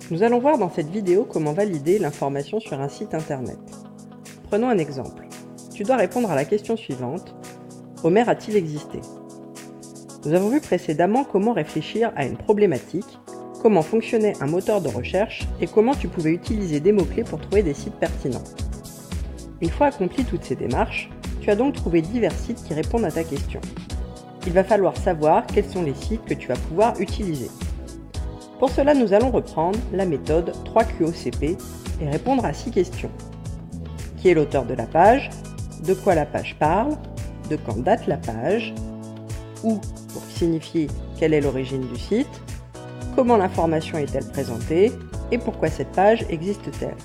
Nous allons voir dans cette vidéo comment valider l'information sur un site internet. Prenons un exemple. Tu dois répondre à la question suivante. Homer a-t-il existé? Nous avons vu précédemment comment réfléchir à une problématique, comment fonctionnait un moteur de recherche et comment tu pouvais utiliser des mots-clés pour trouver des sites pertinents. Une fois accompli toutes ces démarches, tu as donc trouvé divers sites qui répondent à ta question. Il va falloir savoir quels sont les sites que tu vas pouvoir utiliser. Pour cela, nous allons reprendre la méthode 3QOCP et répondre à 6 questions. Qui est l'auteur de la page? De quoi la page parle? De quand date la page? Où pour signifier quelle est l'origine du site? Comment l'information est-elle présentée? Et pourquoi cette page existe-t-elle?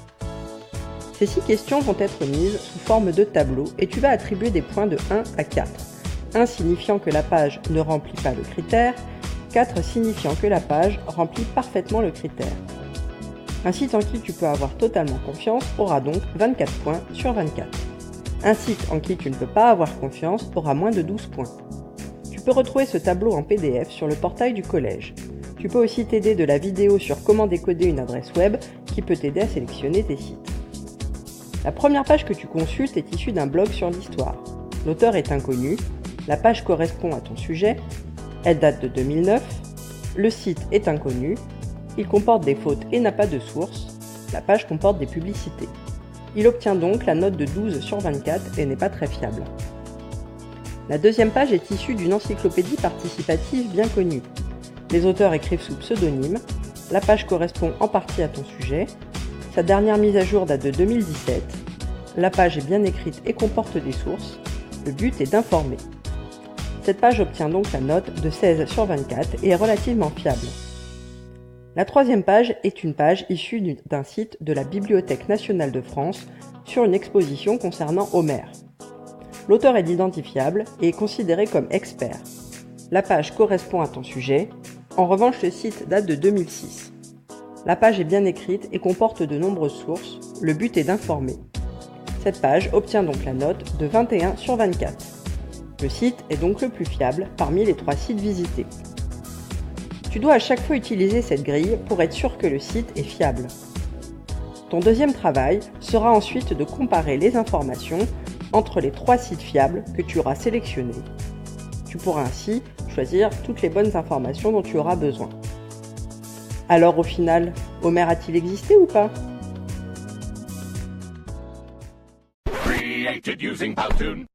Ces 6 questions vont être mises sous forme de tableau et tu vas attribuer des points de 1 à 4. 1 signifiant que la page ne remplit pas le critère, 4 signifiant que la page remplit parfaitement le critère. Un site en qui tu peux avoir totalement confiance aura donc 24 points sur 24. Un site en qui tu ne peux pas avoir confiance aura moins de 12 points. Tu peux retrouver ce tableau en PDF sur le portail du collège. Tu peux aussi t'aider de la vidéo sur comment décoder une adresse web qui peut t'aider à sélectionner tes sites. La première page que tu consultes est issue d'un blog sur l'histoire. L'auteur est inconnu, la page correspond à ton sujet, elle date de 2009, le site est inconnu, il comporte des fautes et n'a pas de source, la page comporte des publicités. Il obtient donc la note de 12 sur 24 et n'est pas très fiable. La deuxième page est issue d'une encyclopédie participative bien connue. Les auteurs écrivent sous pseudonyme, la page correspond en partie à ton sujet, sa dernière mise à jour date de 2017, la page est bien écrite et comporte des sources, le but est d'informer. Cette page obtient donc la note de 16 sur 24 et est relativement fiable. La troisième page est une page issue d'un site de la Bibliothèque nationale de France sur une exposition concernant Homère. L'auteur est identifiable et est considéré comme expert. La page correspond à ton sujet, en revanche le site date de 2006. La page est bien écrite et comporte de nombreuses sources, le but est d'informer. Cette page obtient donc la note de 21 sur 24. Le site est donc le plus fiable parmi les 3 sites visités. Tu dois à chaque fois utiliser cette grille pour être sûr que le site est fiable. Ton deuxième travail sera ensuite de comparer les informations entre les 3 sites fiables que tu auras sélectionnés. Tu pourras ainsi choisir toutes les bonnes informations dont tu auras besoin. Alors au final, Homer a-t-il existé ou pas? Created using Powtoon.